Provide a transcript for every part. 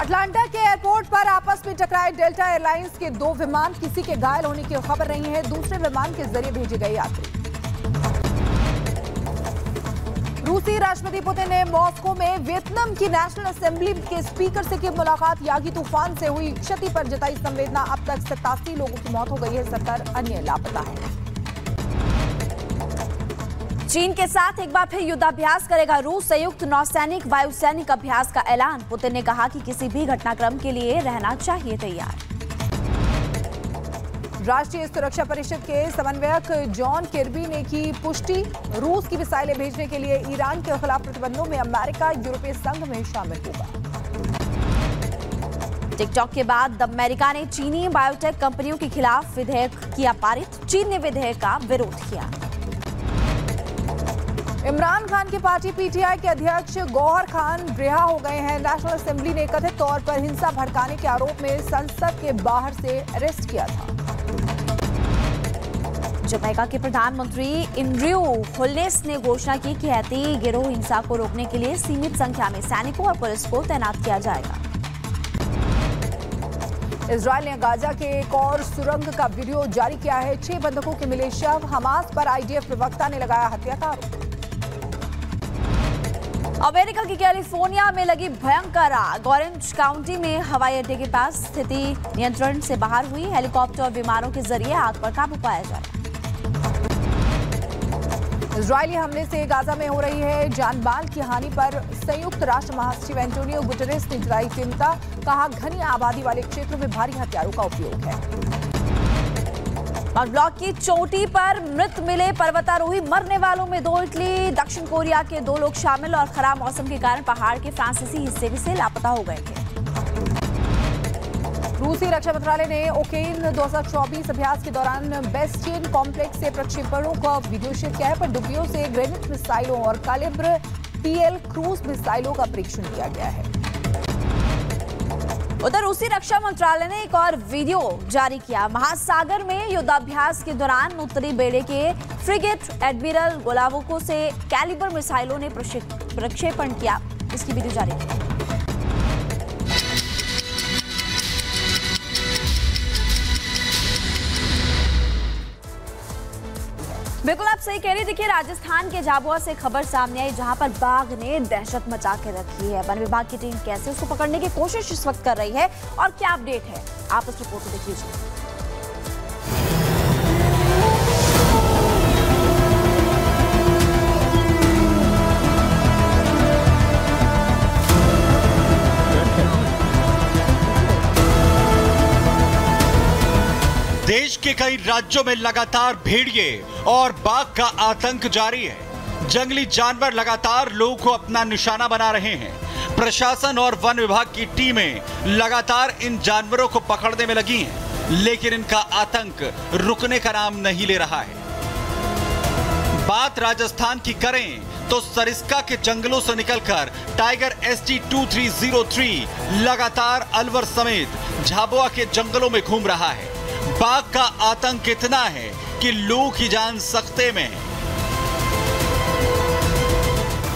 Atlanta के airport पर आपस में टकराए डेल्टा एयरलाइंस के 2 विमान, किसी के घायल होने की खबर नहीं है। दूसरे विमान के जरिए भेजे गए यात्री। रूसी राष्ट्रपति पुतिन ने मॉस्को में वियतनाम की नेशनल असेंबली के स्पीकर से की मुलाकात। यागी तूफान से हुई क्षति पर जताई संवेदना। अब तक 87 लोगों की मौत हो गई है, 70 अन्य लापता हैं। चीन के साथ एक बार फिर युद्धाभ्यास करेगा रूस। संयुक्त नौसैनिक वायुसैनिक अभ्यास का ऐलान। पुतिन ने कहा कि किसी भी घटनाक्रम के लिए रहना चाहिए तैयार। राष्ट्रीय सुरक्षा परिषद के समन्वयक जॉन किर्बी ने की पुष्टि। रूस की मिसाइलें भेजने के लिए ईरान के खिलाफ प्रतिबंधों में अमेरिका यूरोपीय संघ में शामिल होगा। टिकटॉक के बाद अमेरिका ने चीनी बायोटेक कंपनियों के खिलाफ विधेयक किया पारित। चीन ने विधेयक का विरोध किया। इमरान खान की पार्टी पीटीआई के अध्यक्ष गौहर खान रिहा हो गए हैं। नेशनल असेंबली ने कथित तौर पर हिंसा भड़काने के आरोप में संसद के बाहर से अरेस्ट किया था। जमैका के प्रधानमंत्री एंड्रयू होल्नेस ने घोषणा की कि हैती गिरोह हिंसा को रोकने के लिए सीमित संख्या में सैनिकों और पुलिस को तैनात किया जाएगा। इजरायल ने गाजा के एक और सुरंग का वीडियो जारी किया है। 6 बंधकों के मिले शव। हमास पर आईडीएफ प्रवक्ता ने लगाया हत्या का आरोप। अमेरिका की कैलिफोर्निया में लगी भयंकर आग। ऑरेंज काउंटी में हवाई अड्डे के पास स्थिति नियंत्रण से बाहर हुई। हेलीकॉप्टर और विमानों के जरिए आग पर काबू पाया जा रहा है। इजरायली हमले से गाजा में हो रही है जान माल की हानि पर संयुक्त राष्ट्र महासचिव एंटोनियो गुटेरेस ने जताई चिंता। कहा, घनी आबादी वाले क्षेत्रों में भारी हथियारों का उपयोग है। ब्लॉक की चोटी पर मृत मिले पर्वतारोही। मरने वालों में 2 इटली, दक्षिण कोरिया के 2 लोग शामिल और खराब मौसम के कारण पहाड़ के फ्रांसीसी हिस्से भी से लापता हो गए थे। रूसी रक्षा मंत्रालय ने ओकेन 2024 अभ्यास के दौरान बेस्टियन कॉम्प्लेक्स से प्रक्षेपणों का वीडियो शेयर किया है। पनडुब्बियों से ग्रेनेड मिसाइलों और कैलिब्र PL क्रूज मिसाइलों का परीक्षण किया गया है। उधर रूसी रक्षा मंत्रालय ने एक और वीडियो जारी किया। महासागर में युद्धाभ्यास के दौरान उत्तरी बेड़े के फ्रिगेट एडमिरल गोलावोको से कैलिबर मिसाइलों ने प्रक्षेपण किया। इसकी वीडियो जारी की। बिल्कुल आप सही कह रही। देखिए, राजस्थान के झाबुआ से खबर सामने आई जहां पर बाघ ने दहशत मचा के रखी है। वन विभाग की टीम कैसे उसको पकड़ने की कोशिश इस वक्त कर रही है और क्या अपडेट है, आप इस रिपोर्ट को देख लीजिए। देश के कई राज्यों में लगातार भेड़िए और बाघ का आतंक जारी है। जंगली जानवर लगातार लोगों को अपना निशाना बना रहे हैं। प्रशासन और वन विभाग की टीमें लगातार इन जानवरों को पकड़ने में लगी हैं, लेकिन इनका आतंक रुकने का नाम नहीं ले रहा है। बात राजस्थान की करें तो सरिस्का के जंगलों से निकलकर टाइगर ST2303 लगातार अलवर समेत झाबुआ के जंगलों में घूम रहा है। बाघ का आतंक इतना है कि लोगों की जान सकते में है।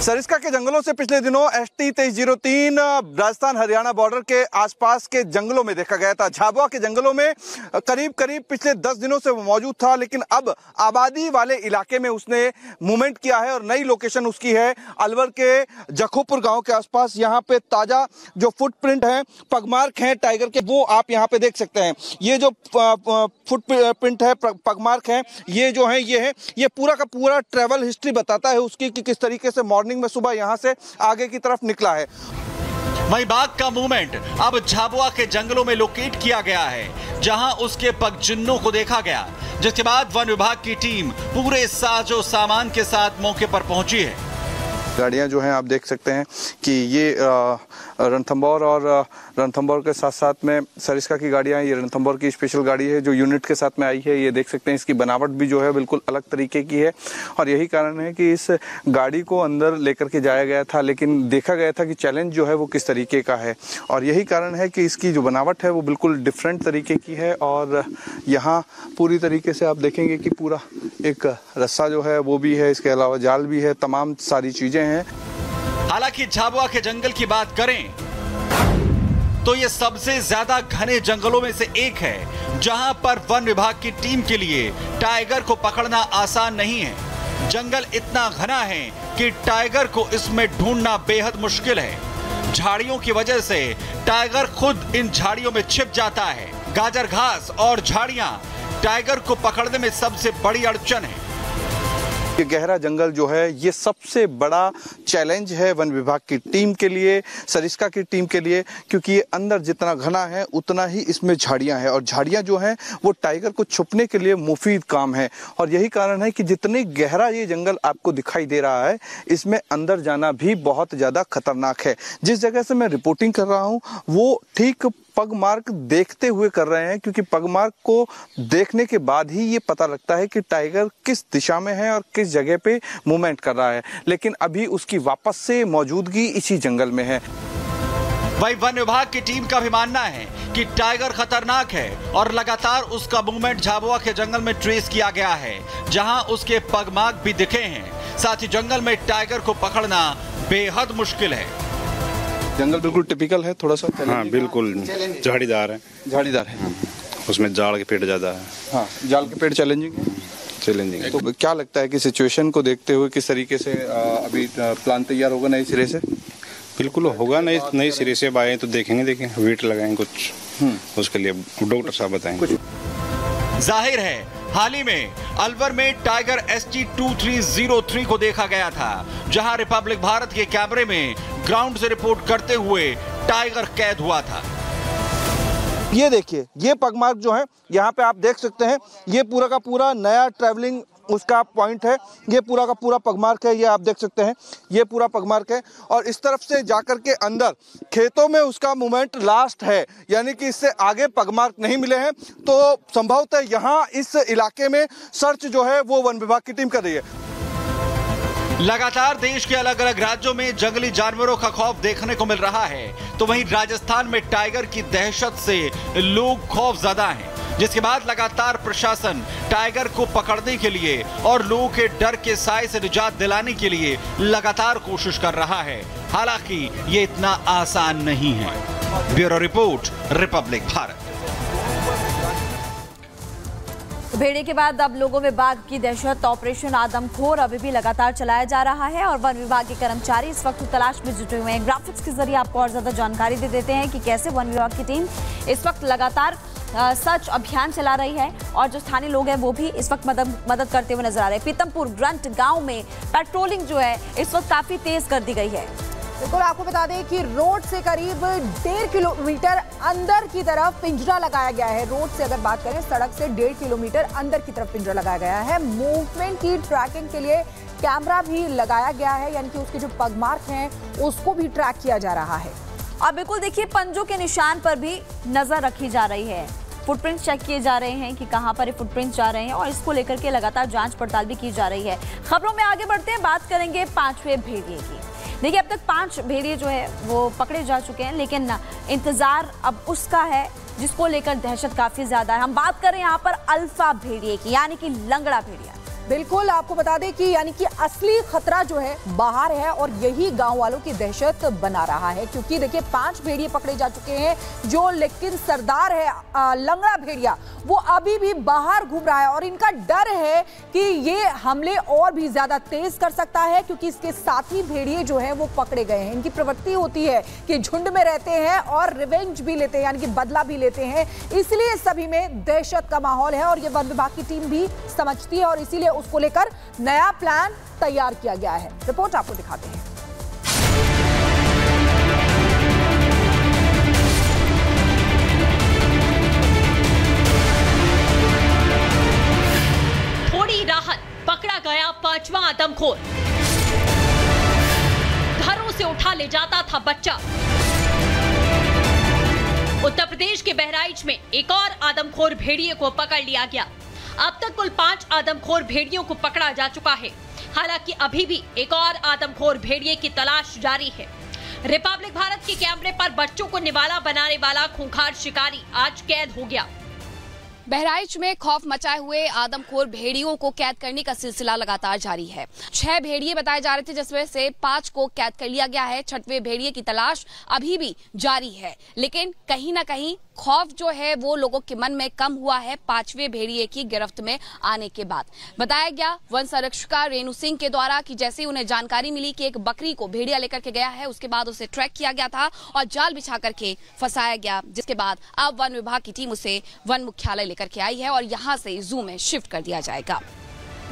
सरिस्का के जंगलों से पिछले दिनों ST2303 राजस्थान हरियाणा बॉर्डर के आसपास के जंगलों में देखा गया था। झाबुआ के जंगलों में करीब पिछले 10 दिनों से वो मौजूद था, लेकिन अब आबादी वाले इलाके में उसने मूवमेंट किया है और नई लोकेशन उसकी है अलवर के जखोपुर गांव के आसपास। यहाँ पे ताजा जो फुटप्रिंट है, पगमार्क हैं टाइगर के, वो आप यहाँ पे देख सकते हैं। ये जो फुटप्रिंट है, पगमार्क है, ये जो है ये पूरा का पूरा ट्रेवल हिस्ट्री बताता है उसकी कि किस तरीके से मॉर्निंग में सुबह यहां से आगे की तरफ निकला है। वहीं बाघ का मूवमेंट अब झाबुआ के जंगलों में लोकेट किया गया है, जहां उसके पगजिन्नों को देखा गया, जिसके बाद वन विभाग की टीम पूरे साजो सामान के साथ मौके पर पहुंची है। गाड़ियां जो हैं आप देख सकते हैं कि ये रणथंभौर और रणथंभौर के साथ साथ में सरिस्का की गाड़ियां हैं। ये रणथंभौर की स्पेशल गाड़ी है जो यूनिट के साथ में आई है। ये देख सकते हैं इसकी बनावट भी जो है बिल्कुल अलग तरीके की है और यही कारण है कि इस गाड़ी को अंदर लेकर के जाया गया था, लेकिन देखा गया था कि चैलेंज जो है वो किस तरीके का है और यही कारण है कि इसकी जो बनावट है वो बिल्कुल डिफरेंट तरीके की है। और यहाँ पूरी तरीके से आप देखेंगे कि पूरा एक रस्सा जो है वो भी है, इसके अलावा जाल भी है, तमाम सारी चीजें हैं। हालांकि झाबुआ के जंगल की बात करें तो ये सबसे ज्यादा घने जंगलों में से एक है, जहां पर वन विभाग की टीम के लिए टाइगर को पकड़ना आसान नहीं है। जंगल इतना घना है कि टाइगर को इसमें ढूंढना बेहद मुश्किल है। झाड़ियों की वजह से टाइगर खुद इन झाड़ियों में छिप जाता है। गाजर घास और झाड़ियां टाइगर को पकड़ने में सबसे बड़ी अड़चन है। ये गहरा जंगल जो है ये सबसे बड़ा चैलेंज है वन विभाग की टीम के लिए, सरिस्का की टीम के लिए, क्योंकि ये अंदर जितना घना है उतना ही इसमें झाड़ियां हैं और झाड़ियां जो हैं वो टाइगर को छुपने के लिए मुफीद काम है। और यही कारण है कि जितनी गहरा ये जंगल आपको दिखाई दे रहा है इसमें अंदर जाना भी बहुत ज़्यादा खतरनाक है। जिस जगह से मैं रिपोर्टिंग कर रहा हूँ वो ठीक पगमार्क देखते हुए कर रहे हैं, क्योंकि पगमार्क को देखने के बाद ही ये पता लगता है कि टाइगर किस दिशा में है और किस जगह पे मूवमेंट कर रहा है। लेकिन अभी उसकी वापस से मौजूदगी इसी जंगल में है। वही वन विभाग की टीम का भी मानना है कि टाइगर खतरनाक है और लगातार उसका मूवमेंट झाबुआ के जंगल में ट्रेस किया गया है, जहां उसके पगमार्क भी दिखे हैं। साथ ही जंगल में टाइगर को पकड़ना बेहद मुश्किल है। जंगल बिल्कुल टिपिकल है, थोड़ा सा हाँ बिल्कुल झाड़ीदार है। झाड़ीदार है, उसमें जाड़ के पेड़ ज्यादा है। हाँ, जाल के पेड़ चैलेंजिंग चैलेंजिंग। तो क्या लगता है कि सिचुएशन को देखते हुए किस तरीके से अभी प्लान तैयार होगा नए सिरे से? बिल्कुल होगा, नई सिरे से आए तो देखेंगे वेट लगाएंगे कुछ, उसके लिए डॉक्टर साहब बताएंगे। जाहिर है हाल ही में अलवर में टाइगर ST2303 को देखा गया था, जहां रिपब्लिक भारत के कैमरे में ग्राउंड से रिपोर्ट करते हुए टाइगर कैद हुआ था। ये देखिए, ये पगमार्क जो है यहाँ पे आप देख सकते हैं, ये पूरा का पूरा नया ट्रैवलिंग उसका पॉइंट है। ये पूरा का पूरा पगमार्क है, ये आप देख सकते हैं, ये पूरा पगमार्क है। और इस तरफ से जाकर के अंदर खेतों में उसका मूवमेंट लास्ट है, यानी कि इससे आगे पगमार्क नहीं मिले हैं। तो संभवतः यहाँ इस इलाके में सर्च जो है वो वन विभाग की टीम कर रही है। लगातार देश के अलग अलग राज्यों में जंगली जानवरों का खौफ देखने को मिल रहा है, तो वहीं राजस्थान में टाइगर की दहशत से लोग खौफजदा हैं, जिसके बाद लगातार प्रशासन टाइगर को पकड़ने के लिए और लोगों के डर के साए से निजात दिलाने के लिए लगातार कोशिश कर रहा है। हालांकि ये इतना आसान नहीं है। Bureau report, Republic Bharat. भेड़े के बाद अब लोगों में बाघ की दहशत। ऑपरेशन आदमखोर अभी भी लगातार चलाया जा रहा है और वन विभाग के कर्मचारी इस वक्त तलाश में जुटे हुए हैं। ग्राफिक्स के जरिए आपको और ज्यादा जानकारी दे देते हैं कि कैसे वन विभाग की टीम इस वक्त लगातार सर्च अभियान चला रही है और जो स्थानीय लोग हैं वो भी इस वक्त मदद करते हुए नजर आ रहे हैं। पीतमपुर ग्रंट गांव में पेट्रोलिंग जो है इस वक्त काफी तेज कर दी गई है। बिल्कुल, आपको बता दें कि रोड से करीब 1.5 किलोमीटर अंदर की तरफ पिंजरा लगाया गया है। रोड से अगर बात करें, सड़क से 1.5 किलोमीटर अंदर की तरफ पिंजरा लगाया गया है। मूवमेंट की ट्रैकिंग के लिए कैमरा भी लगाया गया है, यानी कि उसके जो पगमार्क हैं उसको भी ट्रैक किया जा रहा है। अब बिल्कुल देखिए, पंजों के निशान पर भी नजर रखी जा रही है। फुटप्रिंट चेक किए जा रहे हैं कि कहां पर ये फुटप्रिंट जा रहे हैं और इसको लेकर के लगातार जांच पड़ताल भी की जा रही है। खबरों में आगे बढ़ते हैं, बात करेंगे 5वें भेड़िए की। देखिए, अब तक 5 भेड़िए जो है वो पकड़े जा चुके हैं, लेकिन इंतजार अब उसका है जिसको लेकर दहशत काफी ज्यादा है। हम बात करें यहाँ पर अल्फा भेड़िए की, यानी कि लंगड़ा भेड़िया। बिल्कुल, आपको बता दें कि यानी कि असली खतरा जो है बाहर है और यही गांव वालों की दहशत बना रहा है, क्योंकि देखिए 5 भेड़िए पकड़े जा चुके हैं जो, लेकिन सरदार है लंगड़ा भेड़िया वो अभी भी बाहर घूम रहा है और इनका डर है कि ये हमले और भी ज्यादा तेज कर सकता है, क्योंकि इसके साथी भेड़िए जो है वो पकड़े गए हैं। इनकी प्रवृत्ति होती है कि झुंड में रहते हैं और रिवेंज भी लेते हैं, यानी कि बदला भी लेते हैं, इसलिए सभी में दहशत का माहौल है और ये वन विभाग की टीम भी समझती है और इसीलिए उसको लेकर नया प्लान तैयार किया गया है। रिपोर्ट आपको दिखाते हैं। थोड़ी राहत, पकड़ा गया 5वां आदमखोर। घरों से उठा ले जाता था बच्चा। उत्तर प्रदेश के बहराइच में एक और आदमखोर भेड़िए को पकड़ लिया गया। अब तक कुल 5 आदमखोर भेड़ियों को पकड़ा जा चुका है। हालांकि अभी भी एक और आदमखोर भेड़िए की तलाश जारी है। रिपब्लिक भारत के कैमरे पर बच्चों को निवाला बनाने वाला खूंखार शिकारी आज कैद हो गया। बहराइच में खौफ मचाए हुए आदमखोर भेड़ियों को कैद करने का सिलसिला लगातार जारी है। 6 भेड़िए बताए जा रहे थे, जिसमें से 5 को कैद कर लिया गया है। 6वें भेड़िए की तलाश अभी भी जारी है, लेकिन कहीं ना कहीं खौफ जो है वो लोगों के मन में कम हुआ है 5वें भेड़िए की गिरफ्त में आने के बाद। बताया गया वन संरक्षिका रेणु सिंह के द्वारा कि जैसे उन्हें जानकारी मिली कि एक बकरी को भेड़िया लेकर के गया है, उसके बाद उसे ट्रैक किया गया था और जाल बिछा करके फंसाया गया, जिसके बाद अब वन विभाग की टीम उसे वन मुख्यालय लेकर के आई है और यहाँ से जू में शिफ्ट कर दिया जाएगा।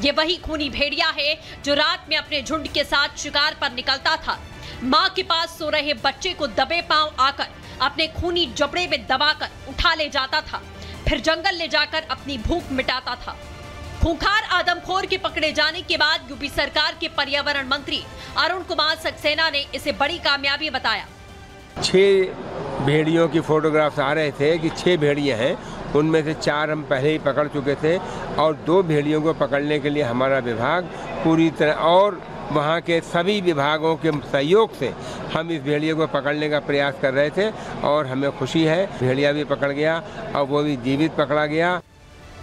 ये वही खूनी भेड़िया है जो रात में अपने झुंड के साथ शिकार पर निकलता था। मां के पास सो रहे बच्चे को दबे पांव आकर अपने खूनी जबड़े में दबाकर उठा ले जाता था, फिर जंगल ले जाकर अपनी भूख मिटाता था। खूंखार आदमखोर के पकड़े जाने के बाद यूपी सरकार के पर्यावरण मंत्री अरुण कुमार सक्सेना ने इसे बड़ी कामयाबी बताया। 6 भेड़ियों की फोटोग्राफ्स आ रहे थे कि 6 भेड़िए हैं, उनमें से 4 हम पहले ही पकड़ चुके थे और 2 भेड़ियों को पकड़ने के लिए हमारा विभाग पूरी तरह और वहाँ के सभी विभागों के सहयोग से हम इस भेड़िए को पकड़ने का प्रयास कर रहे थे और हमें खुशी है भेड़िया भी पकड़ गया और वो भी जीवित पकड़ा गया।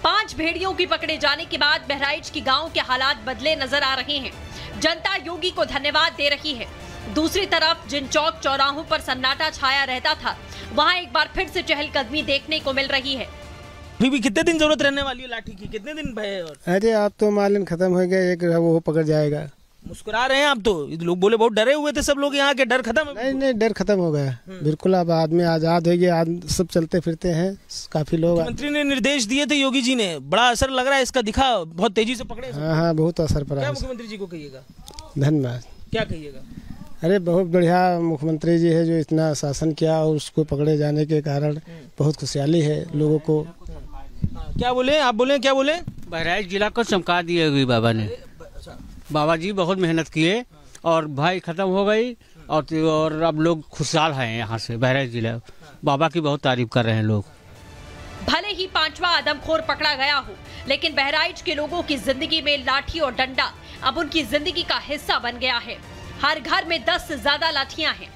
5 भेड़ियों की पकड़े जाने के बाद बहराइच की गांव के हालात बदले नजर आ रहे हैं। जनता योगी को धन्यवाद दे रही है। दूसरी तरफ जिन चौक चौराहों पर सन्नाटा छाया रहता था, वहां एक बार फिर से चहलकदमी देखने को मिल रही है। अभी भी कितने दिन जरूरत रहने वाली है लाठी की? कितने दिन भय? और अरे आप तो मालन खत्म हो गया, एक वो पकड़ जाएगा। मुस्कुरा रहे हैं आप तो, लोग बोले बहुत डरे हुए थे सब लोग यहाँ के, डर खत्म? नहीं, डर खत्म हो गया बिल्कुल। अब आदमी आजाद हो गया, सब चलते फिरते हैं। काफी लोग, मंत्री ने निर्देश दिए थे योगी जी ने, बड़ा असर लग रहा है इसका, दिखा बहुत तेजी से पकड़े। हाँ, बहुत असर पड़ा। क्या मुख्यमंत्री जी को कहिएगा? धन्यवाद। क्या कहिएगा? अरे बहुत बढ़िया मुख्यमंत्री जी है जो इतना शासन किया और उसको पकड़े जाने के कारण बहुत खुशहाली है लोगों को। क्या बोले आप? बोले क्या बोले? बहराइच जिला को चमका दिए हुई बाबा ने। बाबा जी बहुत मेहनत किए और भाई खत्म हो गई और अब लोग खुशहाल हैं। यहाँ से बहराइच जिला बाबा की बहुत तारीफ कर रहे हैं लोग। भले ही 5वां आदमखोर पकड़ा गया हो, लेकिन बहराइच के लोगों की जिंदगी में लाठी और डंडा अब उनकी जिंदगी का हिस्सा बन गया है। हर घर में 10 से ज्यादा लाठियां हैं।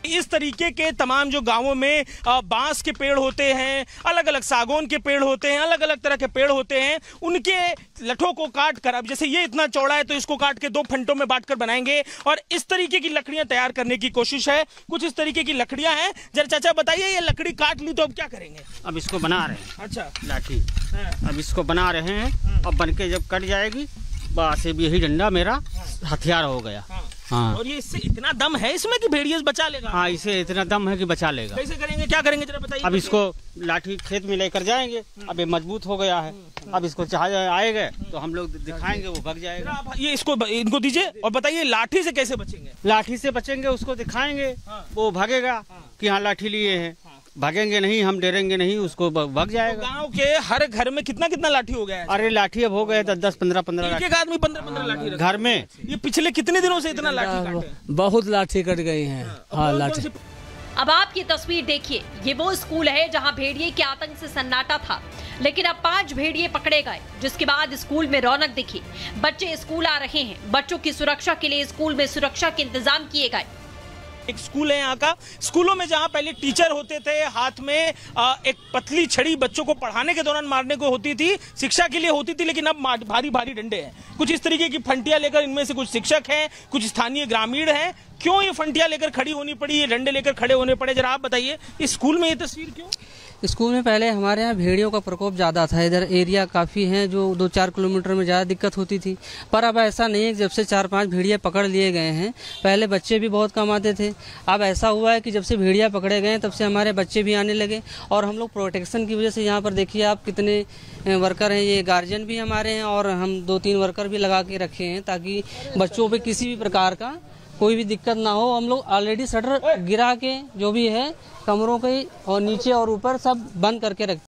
इस तरीके के तमाम जो गांवों में बांस के पेड़ होते हैं, अलग अलग सागौन के पेड़ होते हैं, अलग अलग तरह के पेड़ होते हैं, उनके लठों को काट कर, अब जैसे ये इतना चौड़ा है तो इसको काट के 2 फंटों में बांट कर बनाएंगे और इस तरीके की लकड़ियां तैयार करने की कोशिश है। कुछ इस तरीके की लकड़ियां हैं। जरा चाचा बताइए, ये लकड़ी काट ली तो अब क्या करेंगे? अब इसको बना रहे हैं। अच्छा, लाठी अब इसको बना रहे हैं। अब बनके जब कट जाएगी बस यही डंडा मेरा हथियार हो गया। हाँ। और ये इससे इतना दम है इसमें कि भेड़िया बचा लेगा? हाँ, इसे इतना दम है कि बचा लेगा। कैसे करेंगे, क्या करेंगे जरा बताइए। अब इसको लाठी खेत में लेकर जाएंगे। अब ये मजबूत हो गया है, अब इसको चाहे आएगा तो हम लोग दिखाएंगे, वो भाग जाएगा। ये इसको इनको दीजिए और बताइए लाठी से कैसे बचेंगे? लाठी से बचेंगे, उसको दिखाएंगे, वो भागेगा कि हाँ लाठी लिए हैं। भागेंगे नहीं, हम डरेंगे नहीं, उसको भाग जाएगा। गांव के हर घर में कितना लाठी हो गया है? अरे लाठी अब हो गए 10-15 लाठी। एक आदमी 15 लाठी घर में। ये पिछले कितने दिनों से इतना लाठी काटे? बहुत लाठी कट गई हैं। हाँ, लाठी। अब आप ये तस्वीर देखिए, ये वो स्कूल है जहां भेड़िए के आतंक से सन्नाटा था, लेकिन अब 5 भेड़िए पकड़े गए, जिसके बाद स्कूल में रौनक दिखी। बच्चे स्कूल आ रहे हैं। बच्चों की सुरक्षा के लिए स्कूल में सुरक्षा के इंतजाम किए गए। एक स्कूल है यहाँ का। स्कूलों में जहाँ पहले टीचर होते थे, हाथ में एक पतली छड़ी बच्चों को पढ़ाने के दौरान मारने को होती थी, शिक्षा के लिए होती थी, लेकिन अब भारी भारी डंडे हैं। कुछ इस तरीके की फंटियां लेकर, इनमें से कुछ शिक्षक हैं, कुछ स्थानीय ग्रामीण हैं। क्यों ये फंटियां लेकर खड़ी होनी पड़ी, ये डंडे लेकर खड़े होने पड़े, जरा आप बताइए। इस स्कूल में ये तस्वीर क्यों? स्कूल में पहले हमारे यहाँ भेड़ियों का प्रकोप ज़्यादा था। इधर एरिया काफ़ी है जो 2-4 किलोमीटर में ज़्यादा दिक्कत होती थी, पर अब ऐसा नहीं है। जब से 4-5 भेड़िया पकड़ लिए गए हैं, पहले बच्चे भी बहुत कम आते थे, अब ऐसा हुआ है कि जब से भेड़िया पकड़े गए तब से हमारे बच्चे भी आने लगे। और हम लोग प्रोटेक्शन की वजह से यहाँ पर देखिए आप कितने वर्कर हैं, ये गार्जियन भी हमारे हैं और हम 2-3 वर्कर भी लगा के रखे हैं ताकि बच्चों पर किसी भी प्रकार का कोई भी दिक्कत ना हो। हम लोग ऑलरेडी शटर गिरा के जो भी है कमरों के और नीचे और ऊपर सब बंद करके रख